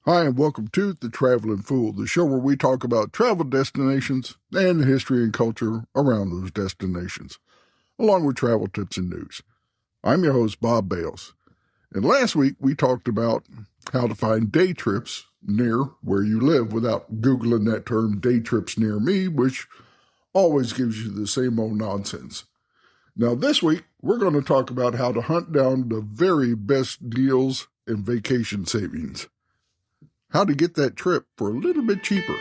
Hi, and welcome to The Traveling Fool, the show where we talk about travel destinations and the history and culture around those destinations, along with travel tips and news. I'm your host, Bob Bales, and last week we talked about how to find day trips near where you live without Googling that term day trips near me, which always gives you the same old nonsense. Now, this week, we're going to talk about how to hunt down the very best deals and vacation savings. How to get that trip for a little bit cheaper.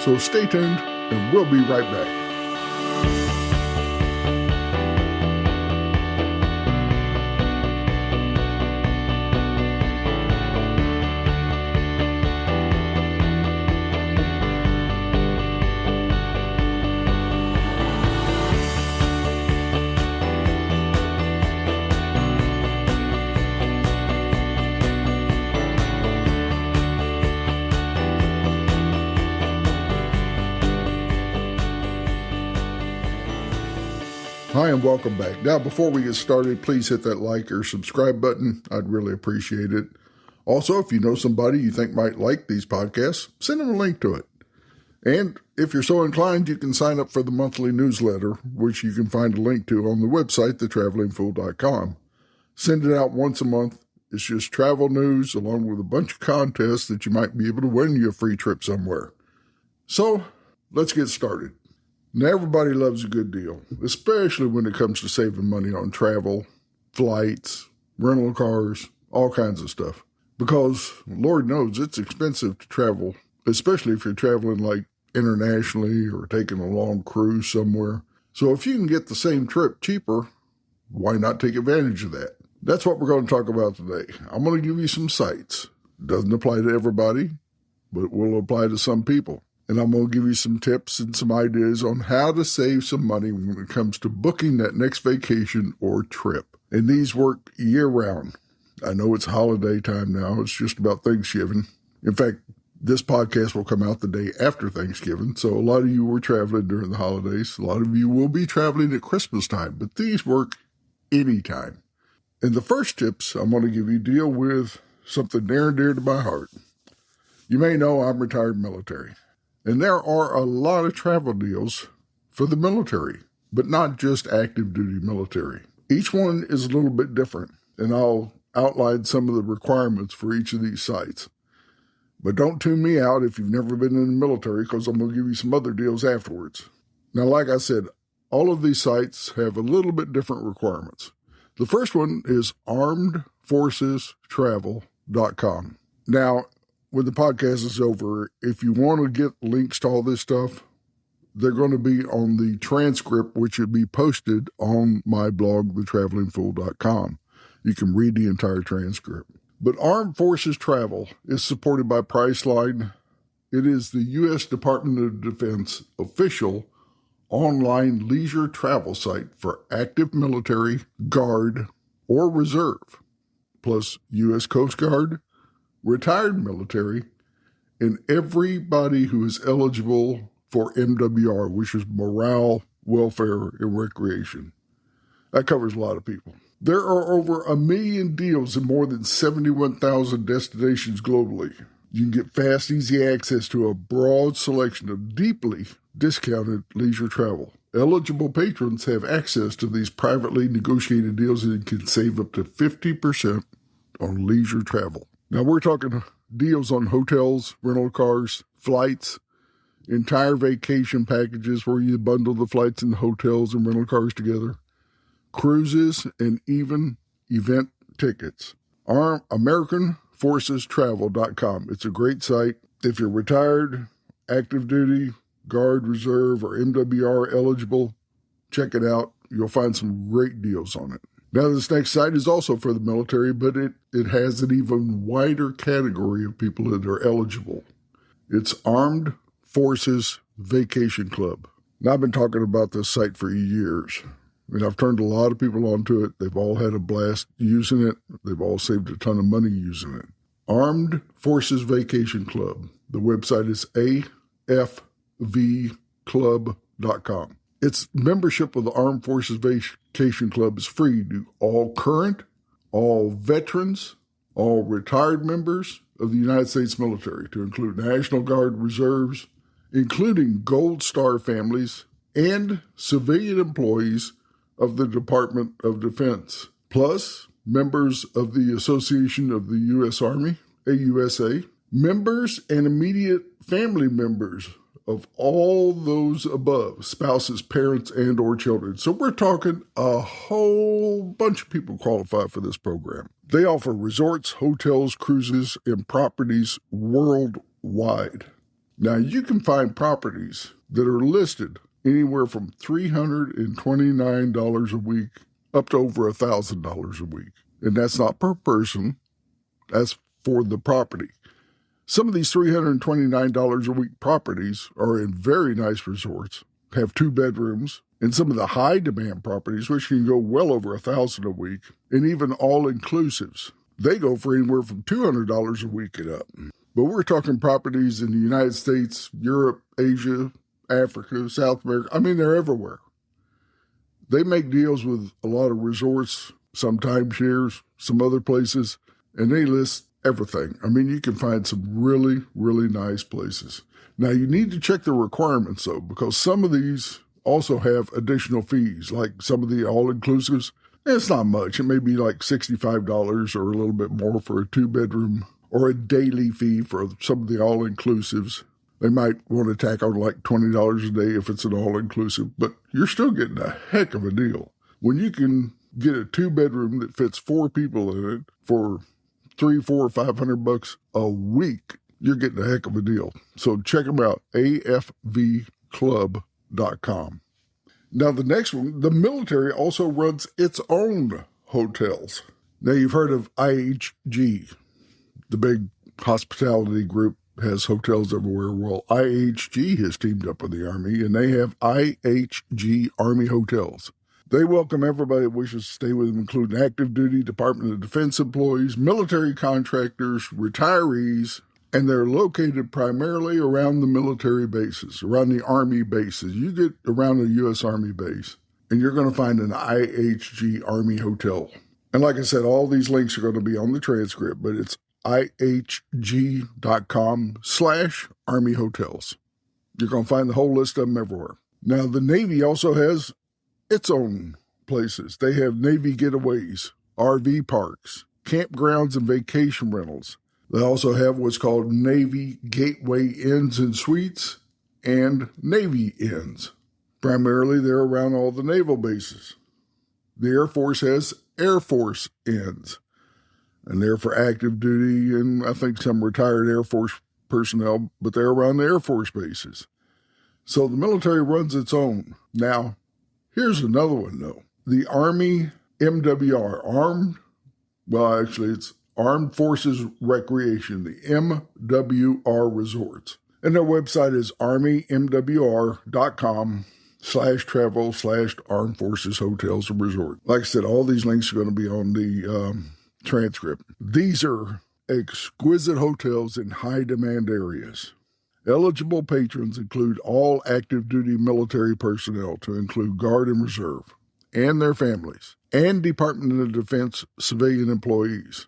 So stay tuned, and we'll be right back. Hi, and welcome back. Now, before we get started, please hit that like or subscribe button. I'd really appreciate it. Also, if you know somebody you think might like these podcasts, send them a link to it. And if you're so inclined, you can sign up for the monthly newsletter, which you can find a link to on the website, thetravelingfool.com. Send it out once a month. It's just travel news along with a bunch of contests that you might be able to win you a free trip somewhere. So, let's get started. Now, everybody loves a good deal, especially when it comes to saving money on travel, flights, rental cars, all kinds of stuff. Because, Lord knows, it's expensive to travel, especially if you're traveling like internationally or taking a long cruise somewhere. So if you can get the same trip cheaper, why not take advantage of that? That's what we're going to talk about today. I'm going to give you some sites. Doesn't apply to everybody, but it will apply to some people. And I'm going to give you some tips and some ideas on how to save some money when it comes to booking that next vacation or trip. And these work year-round. I know it's holiday time now. It's just about Thanksgiving. In fact, this podcast will come out the day after Thanksgiving. So a lot of you were traveling during the holidays. A lot of you will be traveling at Christmas time. But these work anytime. And the first tips I'm going to give you deal with something near and dear to my heart. You may know I'm retired military. And there are a lot of travel deals for the military, but not just active duty military. Each one is a little bit different, and I'll outline some of the requirements for each of these sites. But don't tune me out if you've never been in the military, because I'm going to give you some other deals afterwards. Now, like I said, all of these sites have a little bit different requirements. The first one is armedforcestravel.com. Now, when the podcast is over, if you want to get links to all this stuff, they're going to be on the transcript, which will be posted on my blog, thetravelingfool.com. You can read the entire transcript. But Armed Forces Travel is supported by Priceline. It is the U.S. Department of Defense official online leisure travel site for active military, Guard, or Reserve, plus U.S. Coast Guard, retired military, and everybody who is eligible for MWR, which is morale, welfare, and recreation. That covers a lot of people. There are over 1 million deals in more than 71,000 destinations globally. You can get fast, easy access to a broad selection of deeply discounted leisure travel. Eligible patrons have access to these privately negotiated deals and can save up to 50% on leisure travel. Now, we're talking deals on hotels, rental cars, flights, entire vacation packages where you bundle the flights and hotels and rental cars together, cruises, and even event tickets. AmericanForcesTravel.com. It's a great site. If you're retired, active duty, Guard, Reserve, or MWR eligible, check it out. You'll find some great deals on it. Now, this next site is also for the military, but it has an even wider category of people that are eligible. It's Armed Forces Vacation Club. Now, I've been talking about this site for years, and I've turned a lot of people onto it. They've all had a blast using it. They've all saved a ton of money using it. Armed Forces Vacation Club. The website is afvclub.com. Its membership of the Armed Forces Vacation Club is free to all current, all veterans, all retired members of the United States military, to include National Guard reserves, including Gold Star families and civilian employees of the Department of Defense, plus members of the Association of the U.S. Army, AUSA, members and immediate family members of all those above, spouses, parents, and or children. So we're talking a whole bunch of people qualify for this program. They offer resorts, hotels, cruises, and properties worldwide. Now, you can find properties that are listed anywhere from $329 a week up to over $1,000 a week. And that's not per person, that's for the property. Some of these $329 a week properties are in very nice resorts, have 2 bedrooms, and some of the high-demand properties, which can go well over $1,000 a week, and even all-inclusives. They go for anywhere from $200 a week and up. But we're talking properties in the United States, Europe, Asia, Africa, South America. I mean, they're everywhere. They make deals with a lot of resorts, some timeshares, some other places, and they list everything. I mean, you can find some really, really nice places. Now, you need to check the requirements, though, because some of these also have additional fees, like some of the all-inclusives. It's not much. It may be like $65 or a little bit more for a 2-bedroom, or a daily fee for some of the all-inclusives. They might want to tack on like $20 a day if it's an all-inclusive, but you're still getting a heck of a deal. When you can get a 2-bedroom that fits 4 people in it for $300, $400, $500 a week, you're getting a heck of a deal. So check them out, afvclub.com. Now, the next one, the military also runs its own hotels. Now, you've heard of IHG, the big hospitality group, has hotels everywhere. Well, IHG has teamed up with the Army, and they have IHG Army Hotels. They welcome everybody that wishes to stay with them, including active duty, Department of Defense employees, military contractors, retirees, and they're located primarily around the military bases, around the Army bases. You get around a U.S. Army base, and you're going to find an IHG Army Hotel. And like I said, all these links are going to be on the transcript, but it's ihg.com/Army Hotels. You're going to find the whole list of them everywhere. Now, the Navy also has its own places. They have Navy getaways, RV parks, campgrounds, and vacation rentals. They also have what's called Navy Gateway Inns and Suites and Navy Inns. Primarily, they're around all the naval bases. The Air Force has Air Force Inns, and they're for active duty and I think some retired Air Force personnel, but they're around the Air Force bases. So the military runs its own. Now, here's another one, though. The Army MWR, it's Armed Forces Recreation, the MWR Resorts. And their website is armymwr.com/travel/Armed Forces Hotels and Resort. Like I said, all these links are going to be on the transcript. These are exquisite hotels in high-demand areas. Eligible patrons include all active duty military personnel, to include Guard and Reserve, and their families, and Department of Defense civilian employees,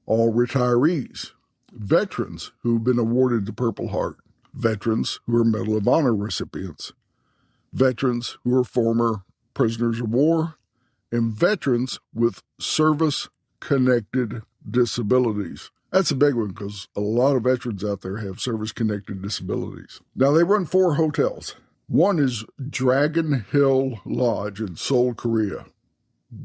all retirees, veterans who've been awarded the Purple Heart, veterans who are Medal of Honor recipients, veterans who are former prisoners of war, and veterans with service-connected disabilities. That's a big one because a lot of veterans out there have service-connected disabilities. Now, they run 4 hotels. One is Dragon Hill Lodge in Seoul, Korea.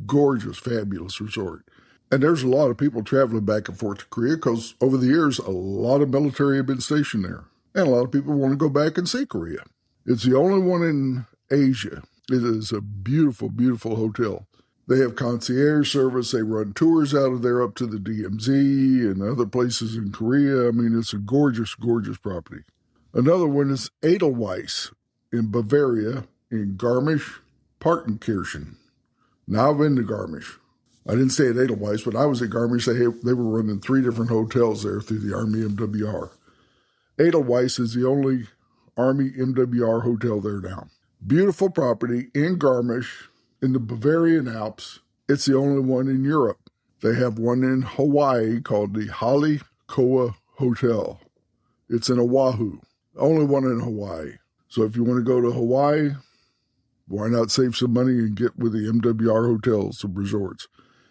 Gorgeous, fabulous resort. And there's a lot of people traveling back and forth to Korea because over the years, a lot of military have been stationed there. And a lot of people want to go back and see Korea. It's the only one in Asia. It is a beautiful, beautiful hotel. They have concierge service. They run tours out of there up to the DMZ and other places in Korea. I mean, it's a gorgeous, gorgeous property. Another one is Edelweiss in Bavaria in Garmisch-Partenkirchen. Now, I've been to Garmisch. I didn't stay at Edelweiss, but I was at Garmisch. They were running 3 different hotels there through the Army MWR. Edelweiss is the only Army MWR hotel there now. Beautiful property in Garmisch in the Bavarian Alps. It's the only one in Europe. They have one in Hawaii called the Hale Koa Hotel. It's in Oahu, only one in Hawaii. So if you want to go to Hawaii, why not save some money and get with the MWR hotels and resorts?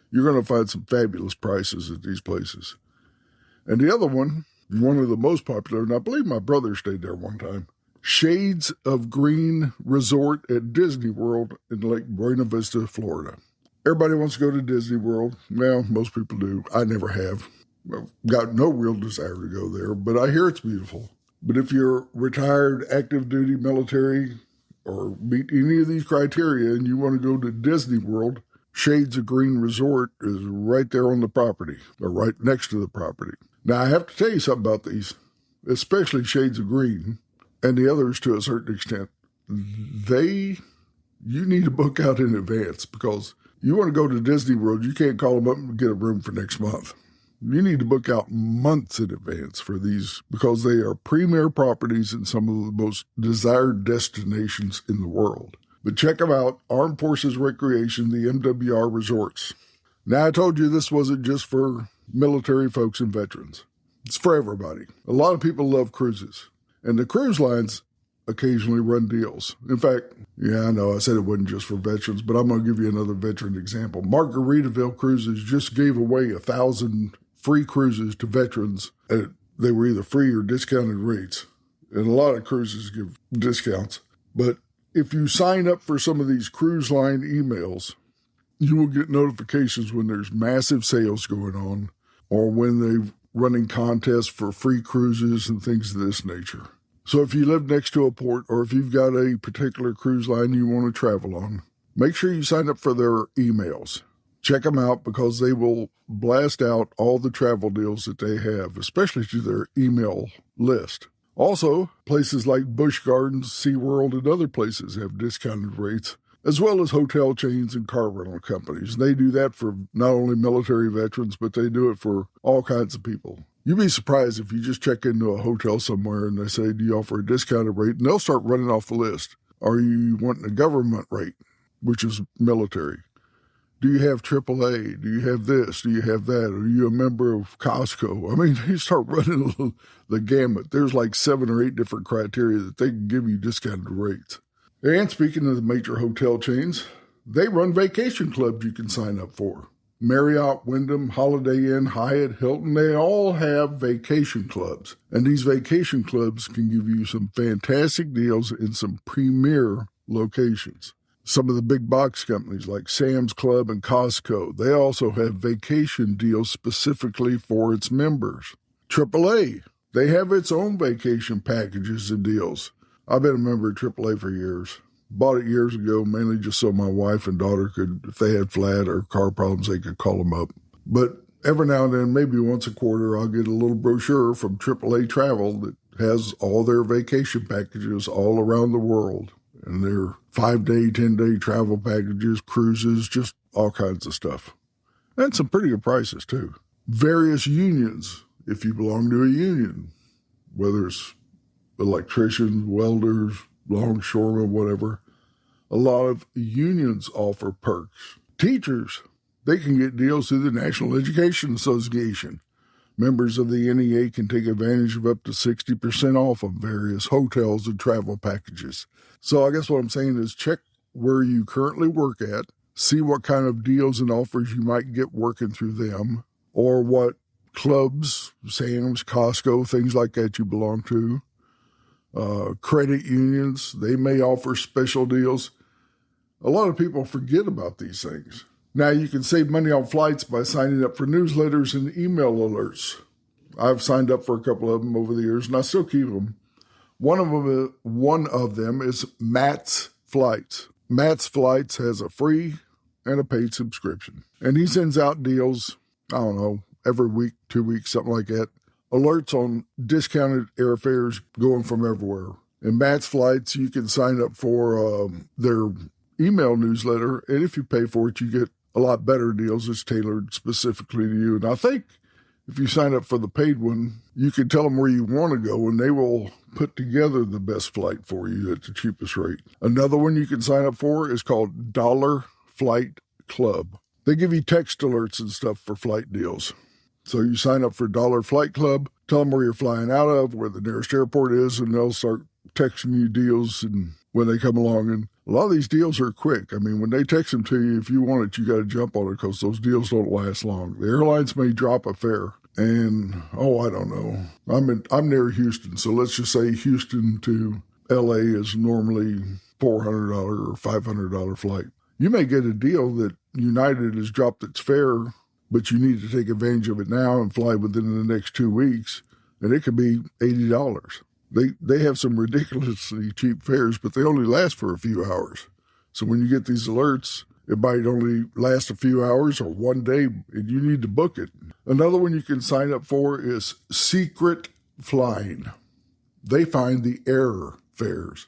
You're going to find some fabulous prices at these places. And the other one of the most popular, and I believe my brother stayed there one time, Shades of Green Resort at Disney World in Lake Buena Vista, Florida. Everybody wants to go to Disney World. Well, most people do. I never have. I've got no real desire to go there, but I hear it's beautiful. But if you're retired, active duty, military, or meet any of these criteria and you want to go to Disney World, Shades of Green Resort is right there on the property, or right next to the property. Now, I have to tell you something about these, especially Shades of Green, and the others to a certain extent. You need to book out in advance, because you want to go to Disney World, you can't call them up and get a room for next month. You need to book out months in advance for these, because they are premier properties in some of the most desired destinations in the world. But check them out, Armed Forces Recreation, the MWR Resorts. Now, I told you this wasn't just for military folks and veterans. It's for everybody. A lot of people love cruises, and the cruise lines occasionally run deals. In fact, yeah, I know I said it wasn't just for veterans, but I'm going to give you another veteran example. Margaritaville Cruises just gave away 1,000 free cruises to veterans. They were either free or discounted rates. And a lot of cruises give discounts. But if you sign up for some of these cruise line emails, you will get notifications when there's massive sales going on, or when they're running contests for free cruises and things of this nature. So if you live next to a port, or if you've got a particular cruise line you want to travel on, make sure you sign up for their emails. Check them out, because they will blast out all the travel deals that they have, especially to their email list. Also, places like Busch Gardens, SeaWorld, and other places have discounted rates, as well as hotel chains and car rental companies. They do that for not only military veterans, but they do it for all kinds of people. You'd be surprised if you just check into a hotel somewhere and they say, do you offer a discounted rate? And they'll start running off the list. Are you wanting a government rate, which is military? Do you have AAA? Do you have this? Do you have that? Are you a member of Costco? I mean, they start running the gamut. There's like 7 or 8 different criteria that they can give you discounted rates. And speaking of the major hotel chains, they run vacation clubs you can sign up for. Marriott, Wyndham, Holiday Inn, Hyatt, Hilton, they all have vacation clubs. And these vacation clubs can give you some fantastic deals in some premier locations. Some of the big box companies like Sam's Club and Costco, they also have vacation deals specifically for its members. AAA, they have its own vacation packages and deals. I've been a member of AAA for years. Bought it years ago, mainly just so my wife and daughter could, if they had flat or car problems, they could call them up. But every now and then, maybe once a quarter, I'll get a little brochure from AAA Travel that has all their vacation packages all around the world. And they're 5-day, 10-day travel packages, cruises, just all kinds of stuff. And some pretty good prices, too. Various unions, if you belong to a union, whether it's electricians, welders, longshoremen, whatever. A lot of unions offer perks. Teachers, they can get deals through the National Education Association. Members of the NEA can take advantage of up to 60% off of various hotels and travel packages. So I guess what I'm saying is check where you currently work at, see what kind of deals and offers you might get working through them, or what clubs, Sam's, Costco, things like that you belong to. Credit unions, they may offer special deals. A lot of people forget about these things. Now, you can save money on flights by signing up for newsletters and email alerts. I've signed up for a couple of them over the years, and I still keep them. One of them is Matt's Flights. Matt's Flights has a free and a paid subscription. And he sends out deals, I don't know, every week, 2 weeks, something like that. Alerts on discounted airfares going from everywhere. In Matt's Flights, you can sign up for their email newsletter, and if you pay for it, you get a lot better deals. It's tailored specifically to you. And I think if you sign up for the paid one, you can tell them where you want to go, and they will put together the best flight for you at the cheapest rate. Another one you can sign up for is called Dollar Flight Club. They give you text alerts and stuff for flight deals. So you sign up for Dollar Flight Club, tell them where you're flying out of, where the nearest airport is, and they'll start texting you deals and when they come along. And a lot of these deals are quick. I mean, when they text them to you, if you want it, you got to jump on it because those deals don't last long. The airlines may drop a fare. And, I don't know. I'm near Houston, so let's just say Houston to L.A. is normally $400 or $500 flight. You may get a deal that United has dropped its fare, but you need to take advantage of it now and fly within the next 2 weeks, and it could be $80. They have some ridiculously cheap fares, but they only last for a few hours. So when you get these alerts, it might only last a few hours or 1 day, and you need to book it. Another one you can sign up for is Secret Flying. They find the error fares.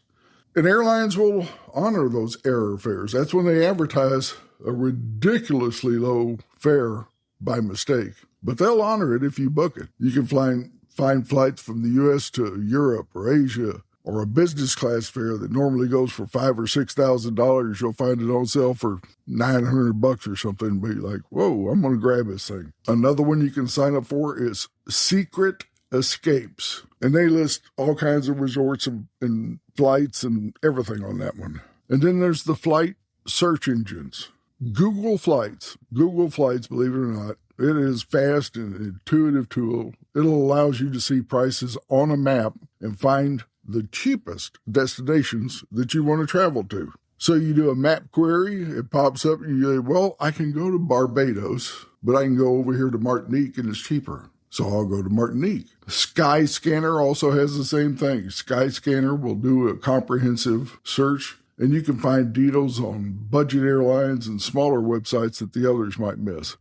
And airlines will honor those error fares. That's when they advertise a ridiculously low fare by mistake. But they'll honor it if you book it. You can find flights from the U.S. to Europe or Asia, or a business class fare that normally goes for $5,000 or $6,000. You'll find it on sale for $900 or something and be like, whoa, I'm going to grab this thing. Another one you can sign up for is Secret Escapes. And they list all kinds of resorts and flights and everything on that one. And then there's the flight search engines. Google Flights, believe it or not, it is fast and intuitive tool. It allows you to see prices on a map and find the cheapest destinations that you want to travel to. So you do a map query, it pops up, and you say, well, I can go to Barbados, but I can go over here to Martinique and it's cheaper. So I'll go to Martinique. Skyscanner also has the same thing. Skyscanner will do a comprehensive search, and you can find deals on budget airlines and smaller websites that the others might miss.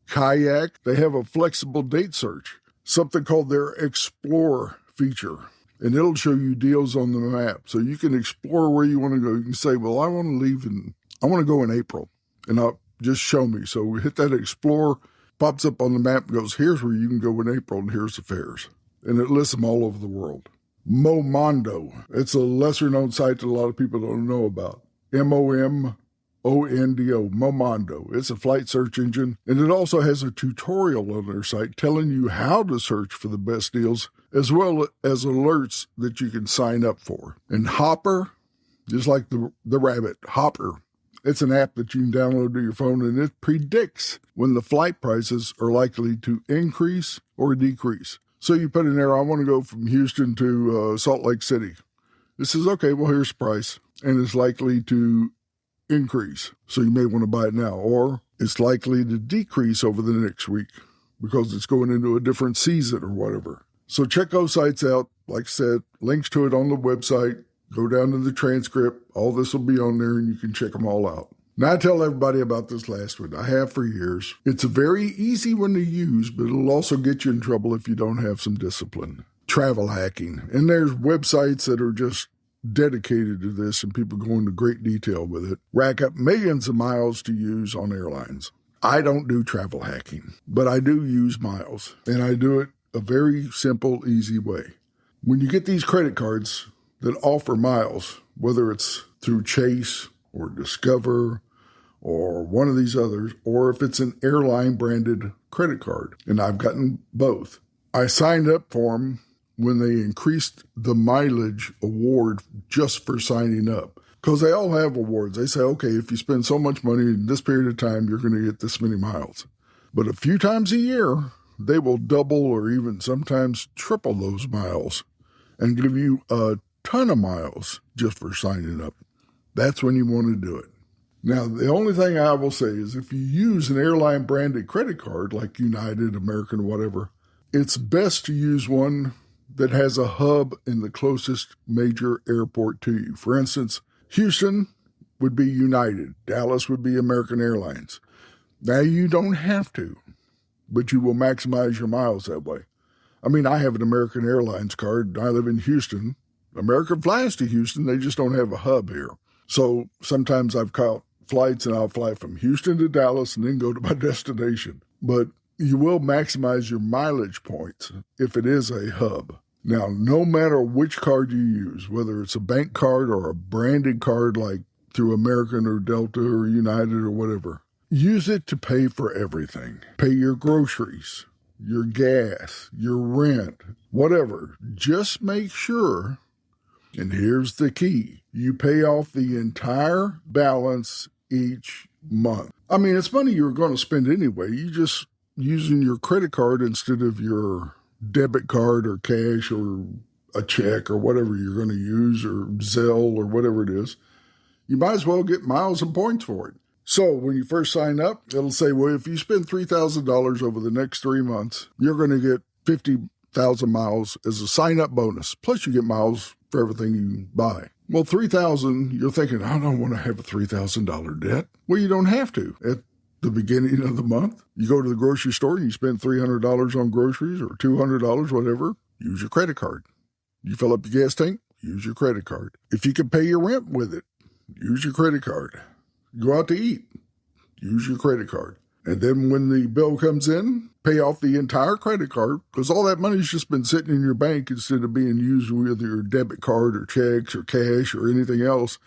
Kayak, they have a flexible date search, something called their Explore feature. And it'll show you deals on the map. So you can explore where you want to go. You can say, well, I want to go in April. And I'll just show me. So we hit that Explore, pops up on the map, and goes, here's where you can go in April, and here's the fares. And it lists them all over the world. Momondo. It's a lesser-known site that a lot of people don't know about. Momondo, Momondo. It's a flight search engine, and it also has a tutorial on their site telling you how to search for the best deals, as well as alerts that you can sign up for. And Hopper, just like the rabbit, Hopper, it's an app that you can download to your phone, and it predicts when the flight prices are likely to increase or decrease. So you put in there, I want to go from Houston to Salt Lake City. It says, okay, well, here's the price, and it's likely to increase. So you may want to buy it now, or it's likely to decrease over the next week because it's going into a different season or whatever. So check those sites out. Like I said, links to it on the website. Go down to the transcript. All this will be on there, and you can check them all out. Now, I tell everybody about this last one. I have for years. It's a very easy one to use, but it'll also get you in trouble if you don't have some discipline. Travel hacking. And there's websites that are just dedicated to this, and people go into great detail with it. Rack up millions of miles to use on airlines. I don't do travel hacking, but I do use miles, and I do it a very simple, easy way. When you get these credit cards that offer miles, whether it's through Chase or Discover or one of these others, or if it's an airline branded credit card, and I've gotten both. I signed up for them when they increased the mileage award just for signing up, because they all have awards. They say, okay, if you spend so much money in this period of time, you're going to get this many miles. But a few times a year, they will double or even sometimes triple those miles and give you a ton of miles just for signing up. That's when you want to do it. Now, the only thing I will say is if you use an airline branded credit card like United, American, whatever, it's best to use one that has a hub in the closest major airport to you. For instance, Houston would be United. Dallas would be American Airlines. Now, you don't have to, but you will maximize your miles that way. I mean, I have an American Airlines card. I live in Houston. American flies to Houston. They just don't have a hub here. So sometimes I've caught flights and I'll fly from Houston to Dallas and then go to my destination. But you will maximize your mileage points if it is a hub. Now, no matter which card you use, whether it's a bank card or a branded card like through American or Delta or United or whatever, use it to pay for everything. Pay your groceries, your gas, your rent, whatever. Just make sure, and here's the key, you pay off the entire balance each month. I mean, it's money you're going to spend anyway. You just using your credit card instead of your debit card or cash or a check or whatever you're going to use, or Zelle or whatever it is. You might as well get miles and points for it. So when you first sign up, it'll say, well, if you spend $3,000 over the next 3 months, you're going to get 50,000 miles as a sign-up bonus. Plus you get miles for everything you buy. Well, 3,000, you're thinking, I don't want to have a $3,000 debt. Well, you don't have to. At the beginning of the month, you go to the grocery store and you spend $300 on groceries or $200, whatever, use your credit card. You fill up your gas tank, use your credit card. If you can pay your rent with it, use your credit card. Go out to eat, use your credit card. And then when the bill comes in, pay off the entire credit card, because all that money's just been sitting in your bank instead of being used with your debit card or checks or cash or anything else.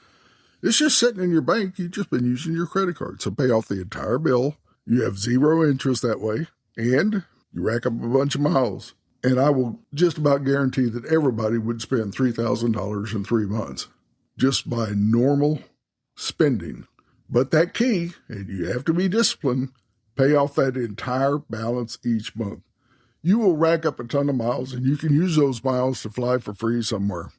It's just sitting in your bank. You've just been using your credit card. So pay off the entire bill. You have zero interest that way, and you rack up a bunch of miles. And I will just about guarantee that everybody would spend $3,000 in 3 months just by normal spending. But that key, and you have to be disciplined, pay off that entire balance each month. You will rack up a ton of miles, and you can use those miles to fly for free somewhere.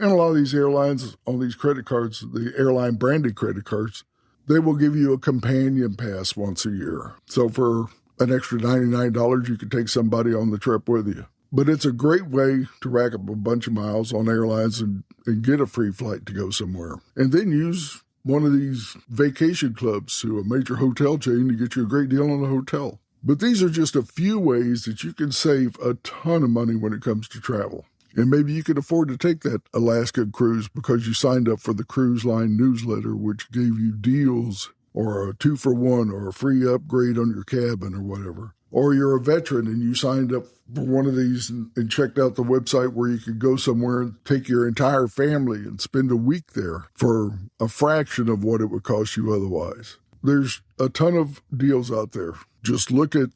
And a lot of these airlines on these credit cards, the airline branded credit cards, they will give you a companion pass once a year. So for an extra $99, you can take somebody on the trip with you. But it's a great way to rack up a bunch of miles on airlines and get a free flight to go somewhere. And then use one of these vacation clubs to a major hotel chain to get you a great deal on a hotel. But these are just a few ways that you can save a ton of money when it comes to travel. And maybe you can afford to take that Alaska cruise because you signed up for the cruise line newsletter, which gave you deals or a 2-for-1 or a free upgrade on your cabin or whatever. Or you're a veteran and you signed up for one of these and checked out the website where you could go somewhere and take your entire family and spend a week there for a fraction of what it would cost you otherwise. There's a ton of deals out there. Just look at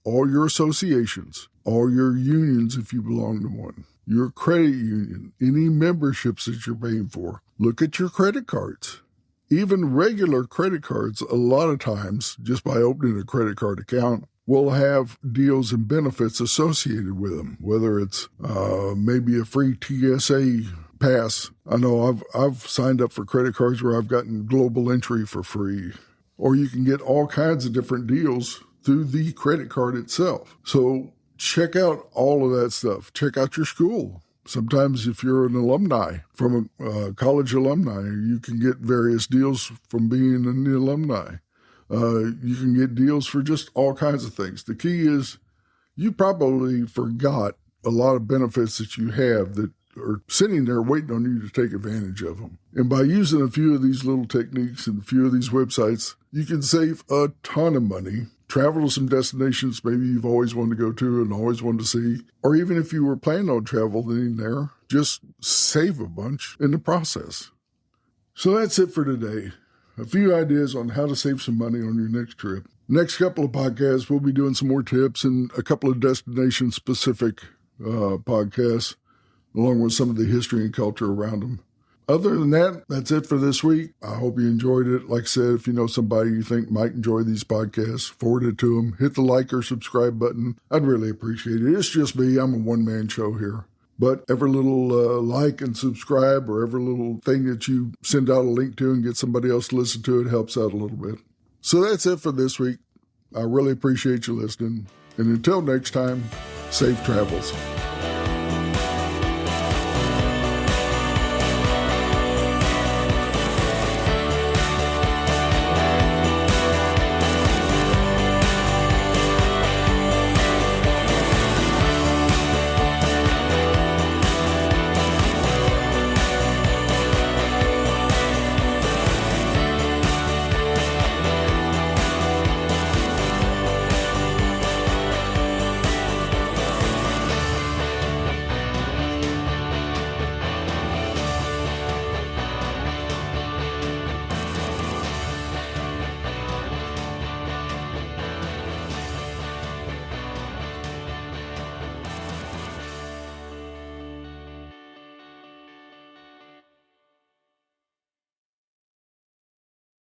all your associations, all your unions if you belong to one, your credit union, any memberships that you're paying for. Look at your credit cards. Even regular credit cards, a lot of times, just by opening a credit card account, will have deals and benefits associated with them, whether it's maybe a free TSA pass. I know I've signed up for credit cards where I've gotten global entry for free, or you can get all kinds of different deals through the credit card itself. So check out all of that stuff. Check out your school. Sometimes if you're an alumni from a college alumni, you can get various deals from being in the alumni. You can get deals for just all kinds of things. The key is you probably forgot a lot of benefits that you have that are sitting there waiting on you to take advantage of them. And by using a few of these little techniques and a few of these websites, you can save a ton of money. Travel to some destinations maybe you've always wanted to go to and always wanted to see. Or even if you were planning on traveling there, just save a bunch in the process. So that's it for today. A few ideas on how to save some money on your next trip. Next couple of podcasts, we'll be doing some more tips and a couple of destination-specific podcasts, along with some of the history and culture around them. Other than that, that's it for this week. I hope you enjoyed it. Like I said, if you know somebody you think might enjoy these podcasts, forward it to them. Hit the like or subscribe button. I'd really appreciate it. It's just me. I'm a one-man show here. But every little like and subscribe or every little thing that you send out a link to and get somebody else to listen to it helps out a little bit. So that's it for this week. I really appreciate you listening. And until next time, safe travels.